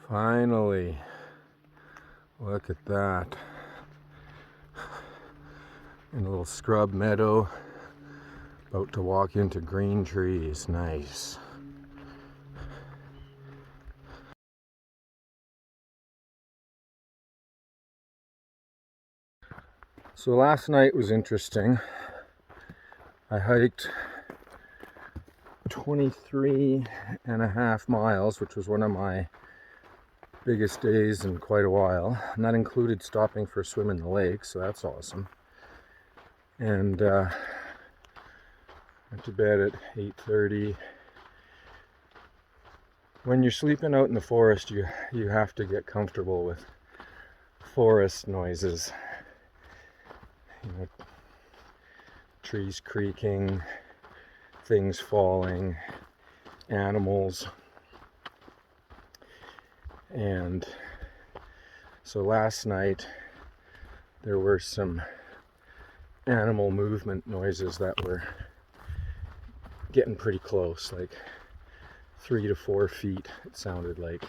Finally, look at that. In a little scrub meadow, about to walk into green trees. Nice. So last night was interesting. I hiked 23.5 miles, which was one of my biggest days in quite a while. And that included stopping for a swim in the lake, so that's awesome. And went to bed at 8:30. When you're sleeping out in the forest, you have to get comfortable with forest noises. You know, trees creaking, things falling, animals. And so last night there were some animal movement noises that were getting pretty close, like 3 to 4 feet it sounded like.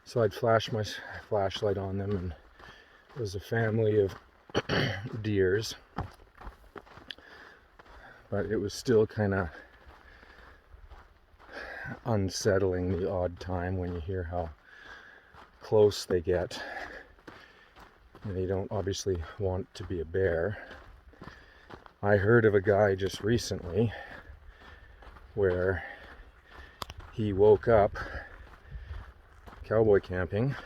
So I'd flash my flashlight on them, and it was a family of deers, but it was still kind of unsettling the odd time when you hear how close they get. And they don't obviously want to be a bear. I heard of a guy just recently where he woke up cowboy camping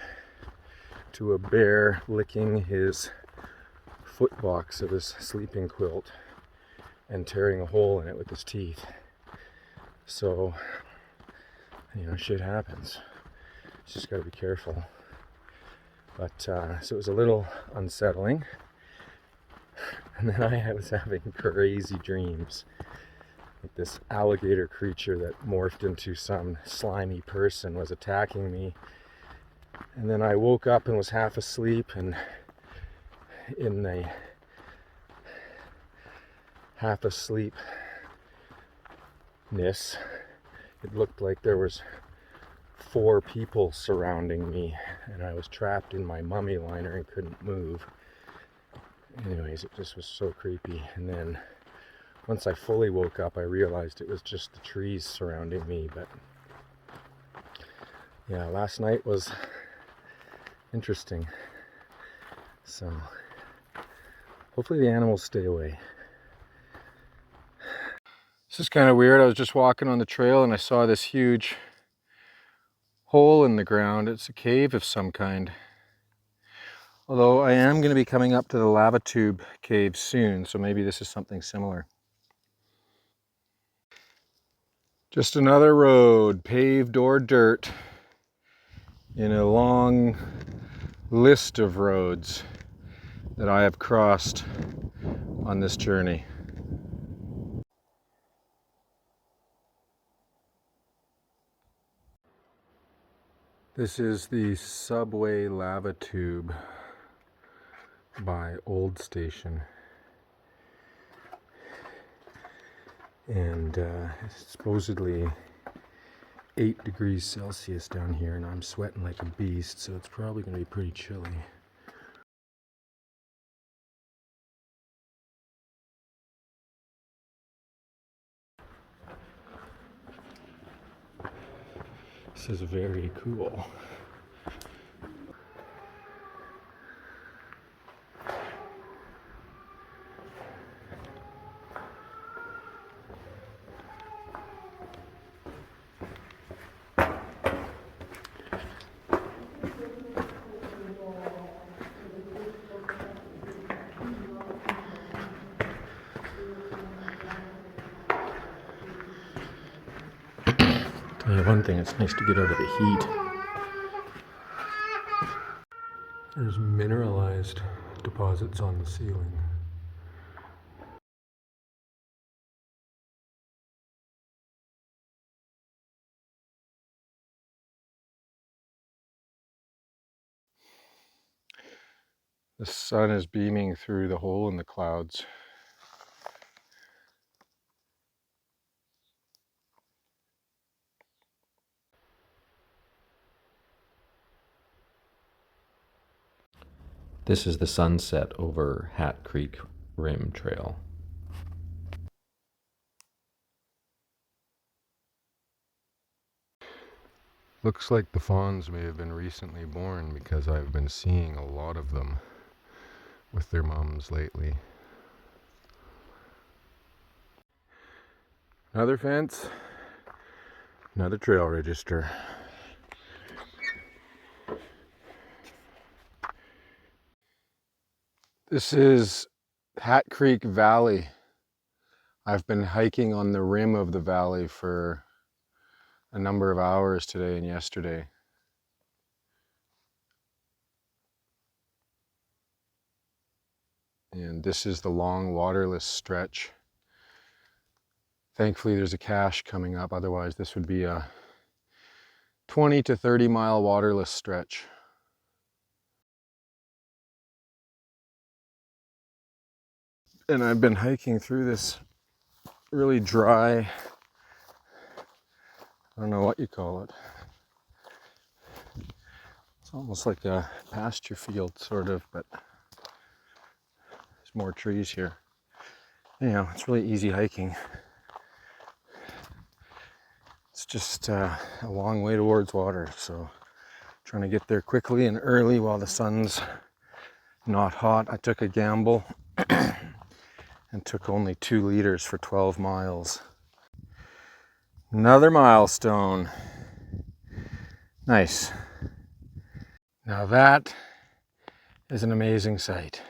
to a bear licking his footbox of his sleeping quilt and tearing a hole in it with his teeth. So, you know, shit happens. Just got to be careful. But so it was a little unsettling. And then I was having crazy dreams. Like this alligator creature that morphed into some slimy person was attacking me. And then I woke up and was half asleep, and in the half asleepness, it looked like there was 4 people surrounding me, and I was trapped in my mummy liner and couldn't move. Anyways, it just was so creepy. And then once I fully woke up, I realized it was just the trees surrounding me. But yeah, last night was interesting. So hopefully the animals stay away. This is kind of weird. I was just walking on the trail and I saw this huge hole in the ground. It's a cave of some kind. Although I am going to be coming up to the lava tube cave soon, so maybe this is something similar. Just another road, paved or dirt, in a long list of roads that I have crossed on this journey. This is the subway lava tube by Old Station. And it's supposedly 8 degrees Celsius down here, and I'm sweating like a beast, so it's probably going to be pretty chilly. This is very cool. Tell you one thing, it's nice to get out of the heat. There's mineralized deposits on the ceiling. The sun is beaming through the hole in the clouds. This is the sunset over Hat Creek Rim Trail. Looks like the fawns may have been recently born because I've been seeing a lot of them with their mums lately. Another fence, another trail register. This is Hat Creek Valley. I've been hiking on the rim of the valley for a number of hours today and yesterday. And this is the long waterless stretch. Thankfully there's a cache coming up, otherwise this would be a 20 to 30 mile waterless stretch. And I've been hiking through this really dry, I don't know what you call it. It's almost like a pasture field sort of, but there's more trees here. Anyhow, it's really easy hiking. It's just a long way towards water, so trying to get there quickly and early while the sun's not hot. I took a gamble and took only 2 liters for 12 miles. Another milestone. Nice. Now that is an amazing sight.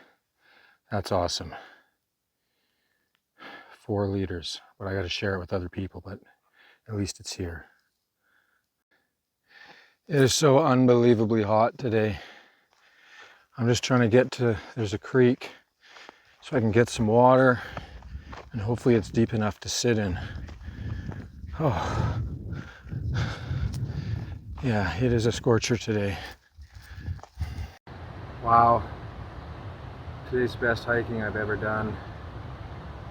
That's awesome. 4 liters, but I got to share it with other people, but at least it's here. It is so unbelievably hot today. I'm just trying to get to, there's a creek, so I can get some water, and hopefully it's deep enough to sit in. Oh, yeah, it is a scorcher today. Wow, today's best hiking I've ever done.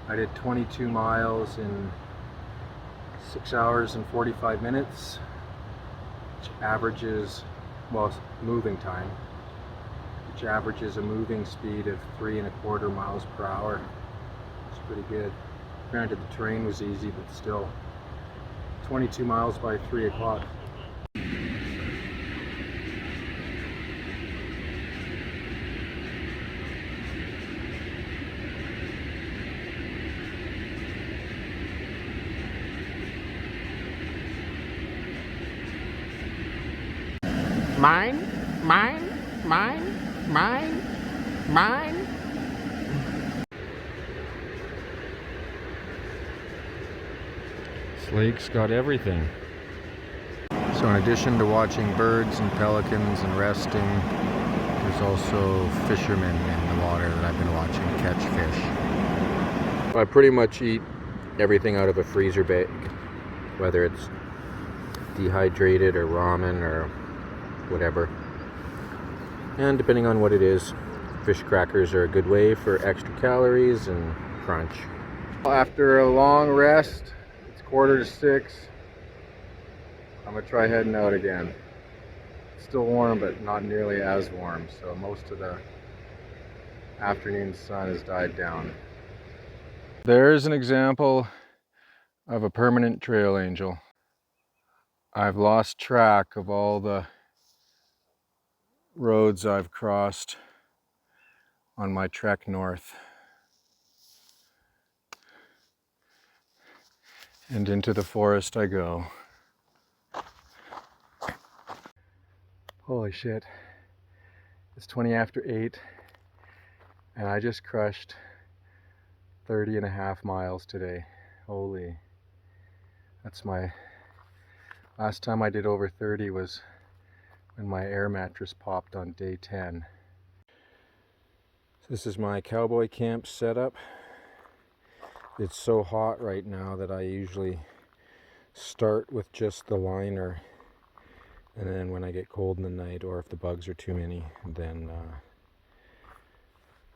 I did 22 miles in 6 hours and 45 minutes, which averages, well, moving time, which averages a moving speed of 3¼ miles per hour. It's pretty good. Granted, the terrain was easy, but still, 22 miles by 3 o'clock. Mine, mine, mine, mine, mine. This lake's got everything. So in addition to watching birds and pelicans and resting, there's also fishermen in the water that I've been watching catch fish. I pretty much eat everything out of a freezer bag, whether it's dehydrated or ramen or whatever. And depending on what it is, fish crackers are a good way for extra calories and crunch. After a long rest, it's 5:45. I'm gonna try heading out again. It's still warm, but not nearly as warm, so most of the afternoon sun has died down. There's an example of a permanent trail angel. I've lost track of all the roads I've crossed on my trek north. And into the forest I go. Holy shit. It's 20 after 8 and I just crushed 30.5 miles today. Holy. That's my last time I did over 30 was when my air mattress popped on day 10. This is my cowboy camp setup. It's so hot right now that I usually start with just the liner, and then when I get cold in the night or if the bugs are too many, then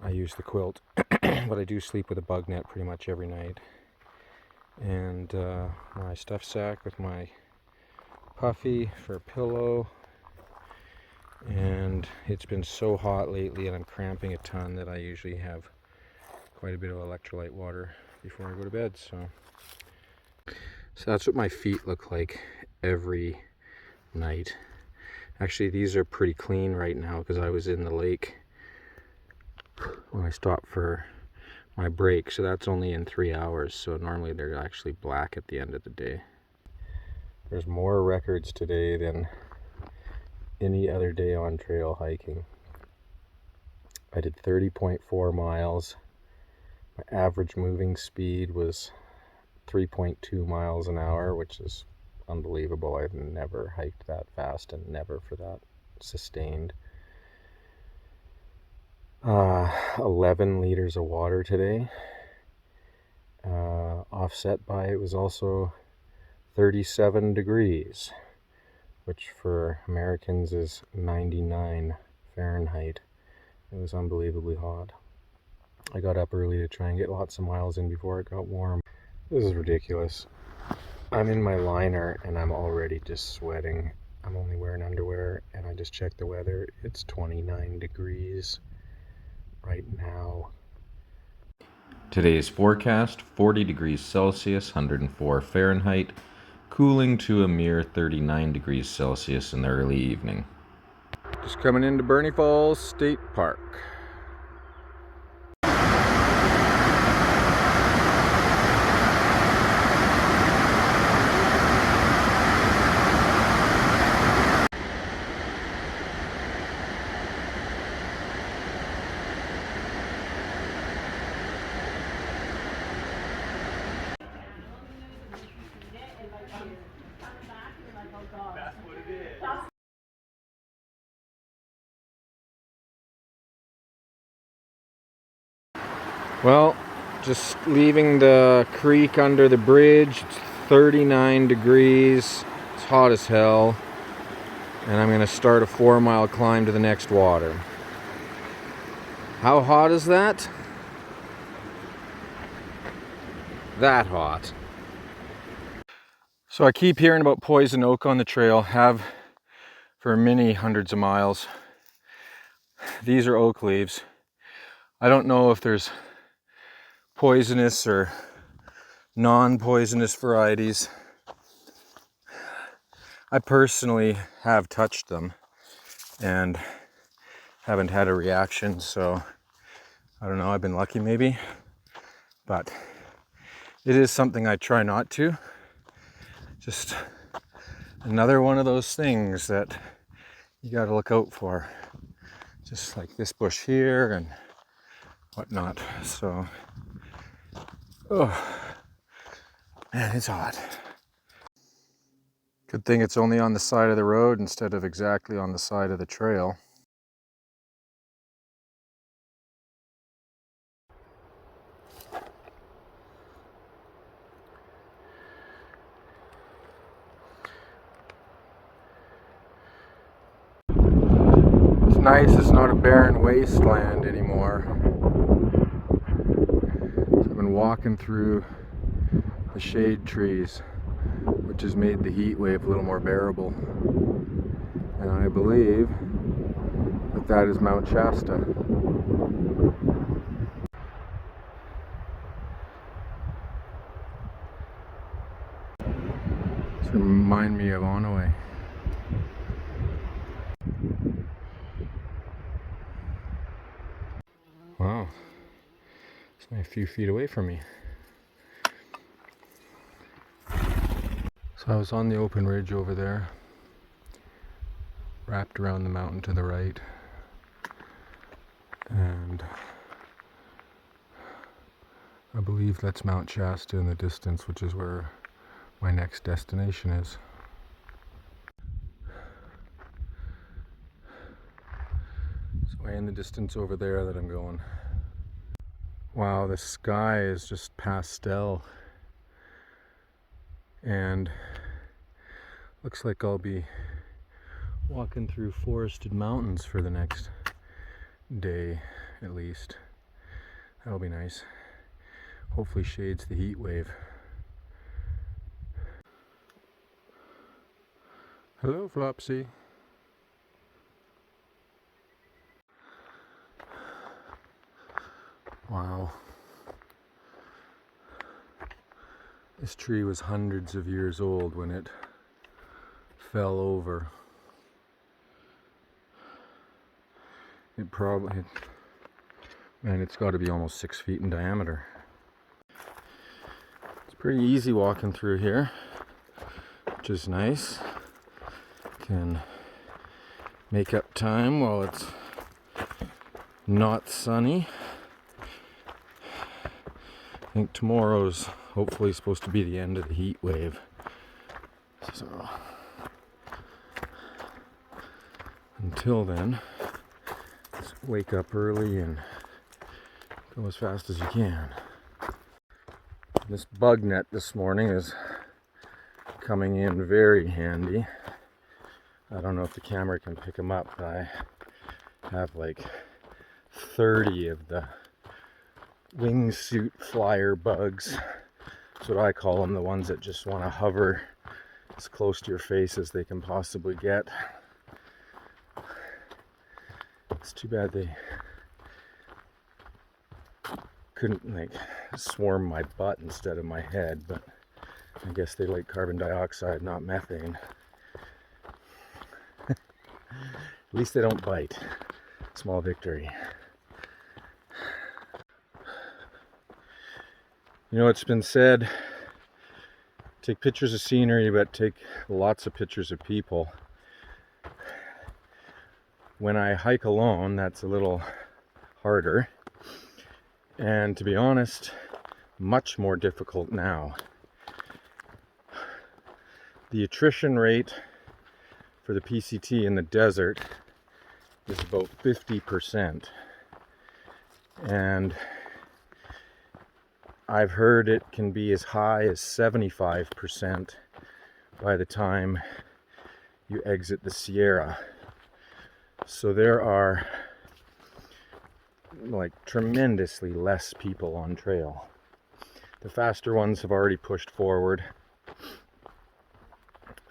I use the quilt. But I do sleep with a bug net pretty much every night. And my stuff sack with my puffy for a pillow, And it's been so hot lately and I'm cramping a ton that I usually have quite a bit of electrolyte water before I go to bed. So that's what my feet look like every night. Actually, these are pretty clean right now because I was in the lake when I stopped for my break, so that's only in 3 hours, so normally they're actually black at the end of the day. There's more records today than any other day on trail hiking. I did 30.4 miles. My average moving speed was 3.2 miles an hour, which is unbelievable. I've never hiked that fast and never for that sustained. 11 liters of water today. Offset by it was also 37 degrees, which for Americans is 99 Fahrenheit. It was unbelievably hot. I got up early to try and get lots of miles in before it got warm. This is ridiculous. I'm in my liner and I'm already just sweating. I'm only wearing underwear and I just checked the weather. It's 29 degrees right now. Today's forecast, 40 degrees Celsius, 104 Fahrenheit, cooling to a mere 39 degrees Celsius in the early evening. Just coming into Bernie Falls State Park. Well, just leaving the creek under the bridge. It's 39 degrees. It's hot as hell. And I'm going to start a 4-mile climb to the next water. How hot is that? That hot. So I keep hearing about poison oak on the trail. Have for many hundreds of miles. These are oak leaves. I don't know if there's poisonous or non-poisonous varieties. I personally have touched them and haven't had a reaction, so I don't know, I've been lucky maybe, but it is something I try not to. Just another one of those things that you got to look out for, just like this bush here and whatnot. So, oh man, it's hot. Good thing it's only on the side of the road instead of exactly on the side of the trail. It's nice, it's not a barren wasteland anymore. So I've been walking through the shade trees, which has made the heat wave a little more bearable. And I believe that that is Mount Shasta. This reminds me of Onaway. Wow, it's only a few feet away from me. So I was on the open ridge over there, wrapped around the mountain to the right, and I believe that's Mount Shasta in the distance, which is where my next destination is. It's way in the distance over there that I'm going. Wow, the sky is just pastel, and looks like I'll be walking through forested mountains for the next day at least. That'll be nice. Hopefully shades the heat wave. Hello, Flopsy. Wow. This tree was hundreds of years old when it fell over. It probably, man, it's got to be almost 6 feet in diameter. It's pretty easy walking through here, which is nice. Can make up time while it's not sunny. I think tomorrow's hopefully supposed to be the end of the heat wave. So until then, just wake up early and go as fast as you can. This bug net this morning is coming in very handy. I don't know if the camera can pick them up, but I have like 30 of the wingsuit flyer bugs. That's what I call them, the ones that just want to hover as close to your face as they can possibly get. It's too bad they couldn't like swarm my butt instead of my head, but I guess they like carbon dioxide, not methane. At least they don't bite. Small victory. You know, it's been said, take pictures of scenery, but take lots of pictures of people. When I hike alone, that's a little harder. And to be honest, much more difficult now. The attrition rate for the PCT in the desert is about 50%. And I've heard it can be as high as 75% by the time you exit the Sierra. So there are like tremendously less people on trail. The faster ones have already pushed forward.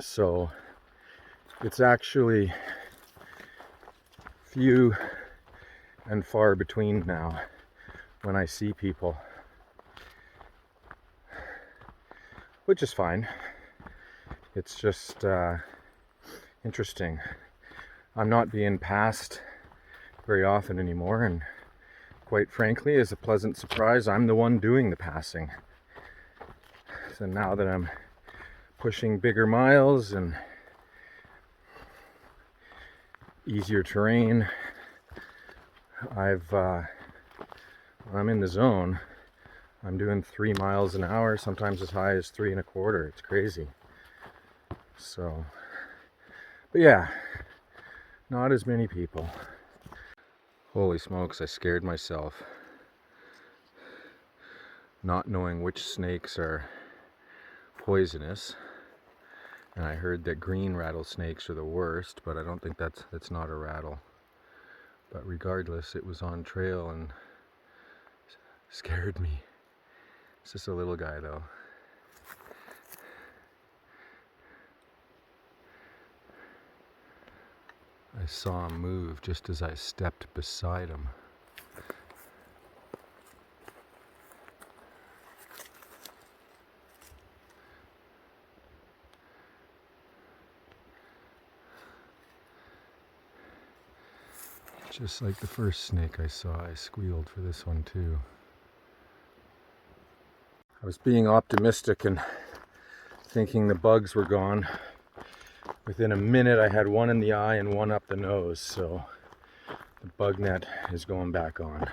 So it's actually few and far between now when I see people, which is fine. It's just interesting. I'm not being passed very often anymore, and quite frankly, as a pleasant surprise, I'm the one doing the passing. So now that I'm pushing bigger miles and easier terrain, when I'm in the zone, I'm doing 3 miles an hour, sometimes as high as 3 1/4. It's crazy. So, but yeah, not as many people. Holy smokes, I scared myself. Not knowing which snakes are poisonous. And I heard that green rattlesnakes are the worst, but I don't think that's not a rattle. But regardless, it was on trail and scared me. It's just a little guy though. I saw him move just as I stepped beside him. Just like the first snake I saw, I squealed for this one too. I was being optimistic and thinking the bugs were gone. Within a minute I had one in the eye and one up the nose, so the bug net is going back on.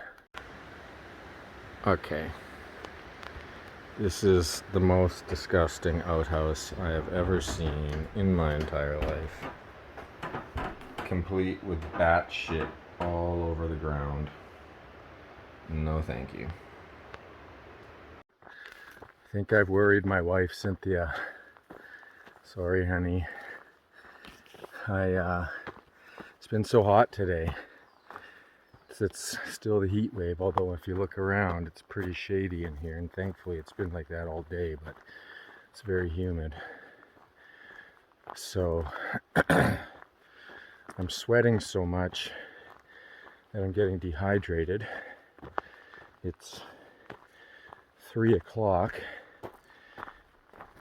Okay. This is the most disgusting outhouse I have ever seen in my entire life. Complete with bat shit all over the ground. No thank you. I think I've worried my wife, Cynthia. Sorry, honey. It's been so hot today. It's still the heat wave, although if you look around, it's pretty shady in here, and thankfully it's been like that all day, but it's very humid. So I'm sweating so much that I'm getting dehydrated, It's 3 o'clock.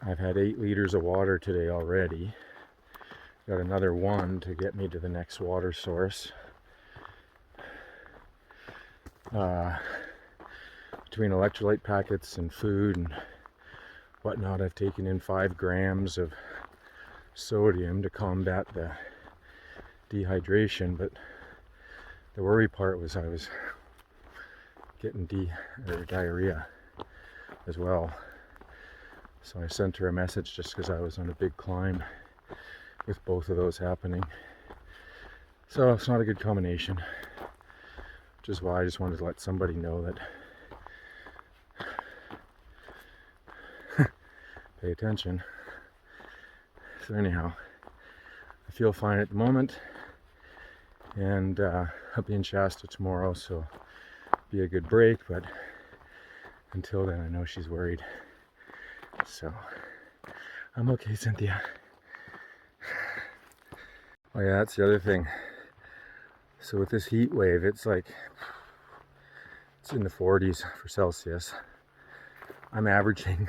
I've had 8 liters of water today already. Got another 1 to get me to the next water source. Between electrolyte packets and food and whatnot, I've taken in 5 grams of sodium to combat the dehydration, but the worry part was I was getting diarrhea as well. So I sent her a message just because I was on a big climb with both of those happening. So it's not a good combination, which is why I just wanted to let somebody know that pay attention. So anyhow, I feel fine at the moment, and I'll be in Shasta tomorrow, so be a good break, but until then I know she's worried. So I'm okay, Cynthia. Oh yeah, that's the other thing. So with this heat wave, it's like, it's in the 40s for Celsius. I'm averaging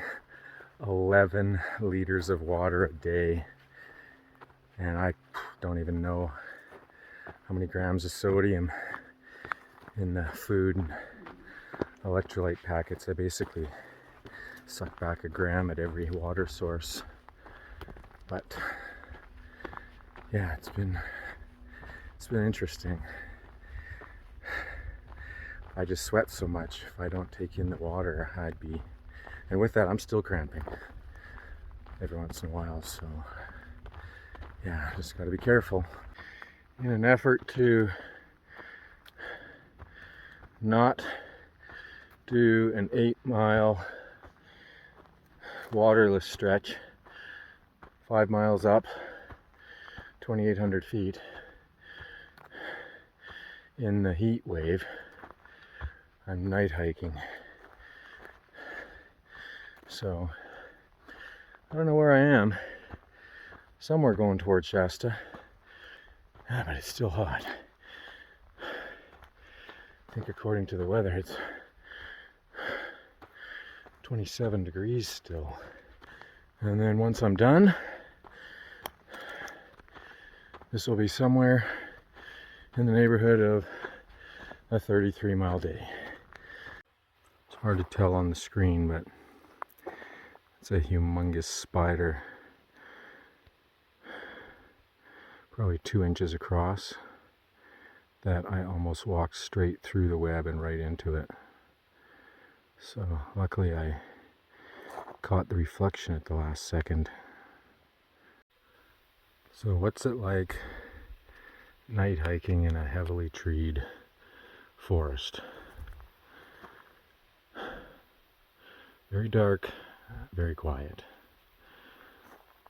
11 liters of water a day, and I don't even know how many grams of sodium in the food and electrolyte packets. I basically suck back a gram at every water source. But yeah, it's been interesting. I just sweat so much. If I don't take in the water, I'd be, and with that I'm still cramping every once in a while. So yeah, just got to be careful in an effort to not do an 8-mile waterless stretch, 5 miles up, 2,800 feet in the heat wave. I'm night hiking, so I don't know where I am. Somewhere going towards Shasta, but it's still hot. I think according to the weather it's 27 degrees still. And then once I'm done, this will be somewhere in the neighborhood of a 33-mile day. It's hard to tell on the screen, but it's a humongous spider, probably 2 inches across, that I almost walked straight through the web and right into it. So luckily I caught the reflection at the last second. So what's it like night hiking in a heavily treed forest? Very dark, very quiet.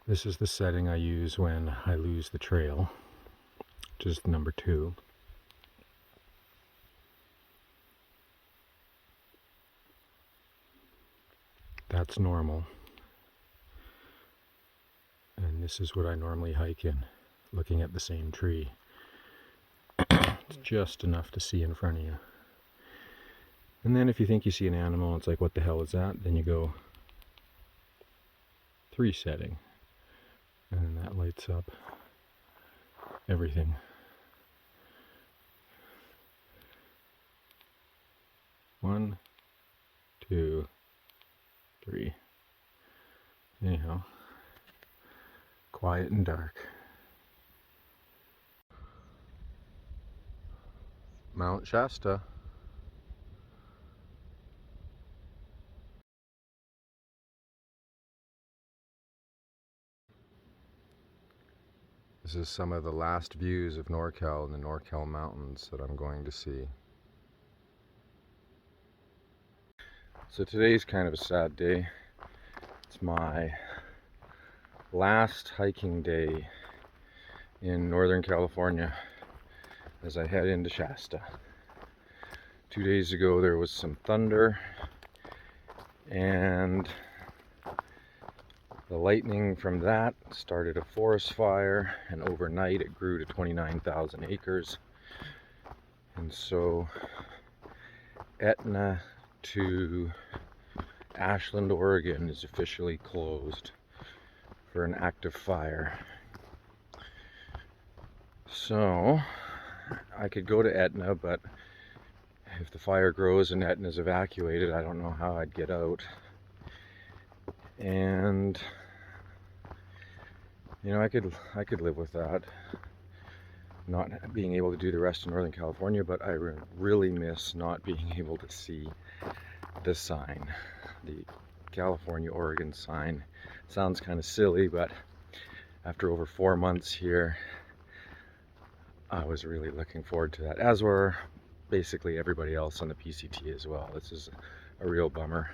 This is the setting I use when I lose the trail, which is number 2. That's normal. And this is what I normally hike in, looking at the same tree. It's just enough to see in front of you. And then if you think you see an animal, it's like, what the hell is that? Then you go 3 setting. And that lights up everything. One, 2, 3. Anyhow, quiet and dark. Mount Shasta. This is some of the last views of NorCal and the NorCal mountains that I'm going to see. So today's kind of a sad day. It's my last hiking day in Northern California as I head into Shasta. 2 days ago there was some thunder, and the lightning from that started a forest fire, and overnight it grew to 29,000 acres. And so Etna to Ashlund, Oregon is officially closed for an active fire. So I could go to Etna, but if the fire grows and Etna's evacuated, I don't know how I'd get out. And you know, I could live with that, not being able to do the rest of Northern California, but I really miss not being able to see the sign, the California-Oregon sign. Sounds kind of silly, but after over 4 months here, I was really looking forward to that, as were basically everybody else on the PCT as well. This is a real bummer.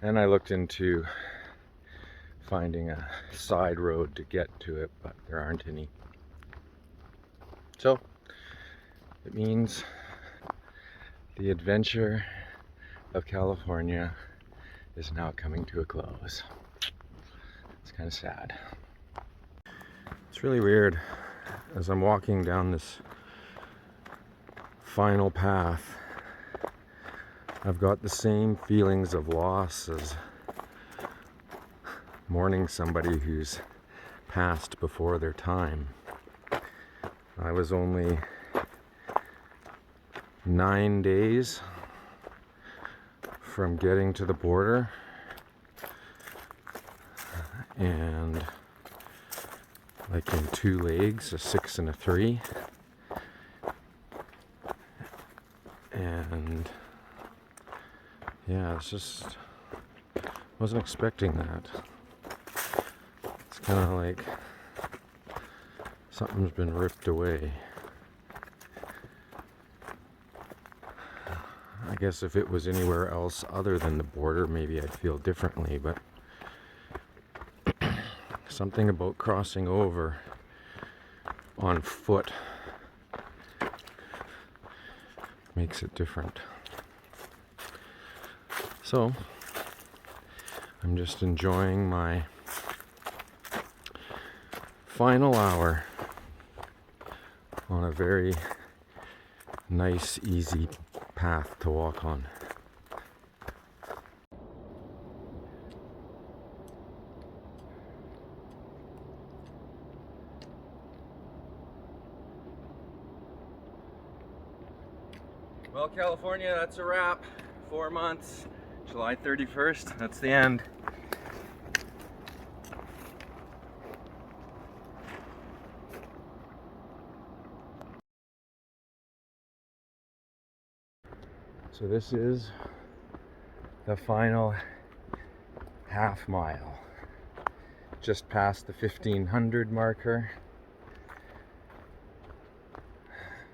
And I looked into finding a side road to get to it, but there aren't any. So it means the adventure of California is now coming to a close. It's kind of sad. It's really weird as I'm walking down this final path. I've got the same feelings of loss as mourning somebody who's passed before their time. I was only 9 days from getting to the border, and like in 2 legs, a 6 and a 3, and yeah, it's just wasn't expecting that. It's kind of like something's been ripped away. I guess if it was anywhere else other than the border, maybe I'd feel differently, but something about crossing over on foot makes it different. So I'm just enjoying my final hour on a very nice, easy path to walk on. Well, California, that's a wrap. 4 months, July 31st, that's the end. So this is the final half mile, just past the 1500 marker.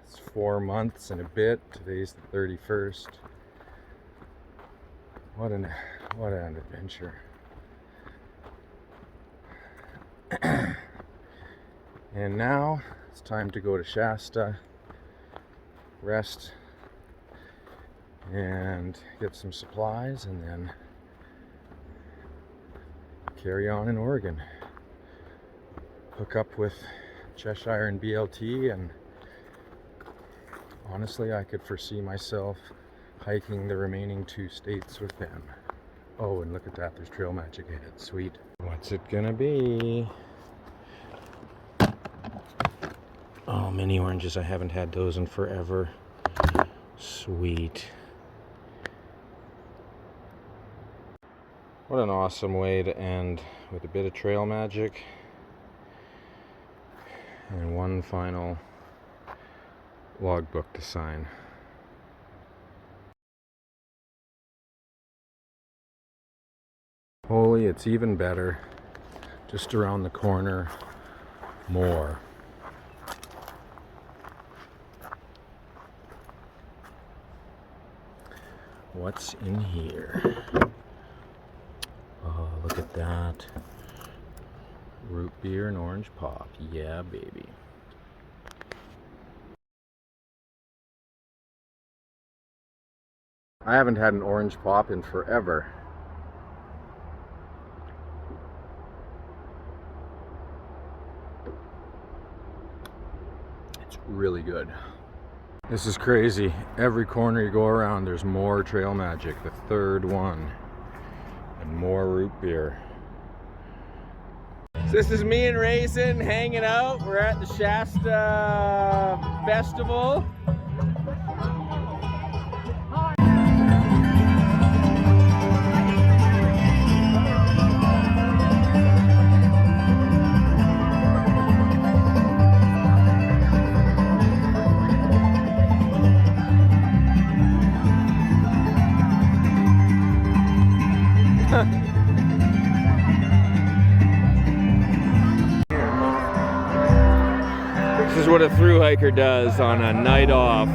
It's 4 months and a bit. Today's the 31st. What an adventure. And now it's time to go to Shasta, rest, and get some supplies, and then carry on in Oregon. Hook up with Cheshire and BLT, and honestly, I could foresee myself hiking the remaining 2 states with them. Oh, and look at that, there's Trail Magic ahead. Sweet. What's it gonna be? Oh, mini oranges. I haven't had those in forever. Sweet. What an awesome way to end, with a bit of Trail Magic and one final logbook to sign. Holy, it's even better. Just around the corner, more. What's in here? Oh, look at that. Root beer and orange pop. Yeah, baby. I haven't had an orange pop in forever. It's really good. This is crazy. Every corner you go around, there's more trail magic. The third one. And more root beer. So this is me and Raisin hanging out. We're at the Shasta Festival. This is what a thru hiker does on a night off.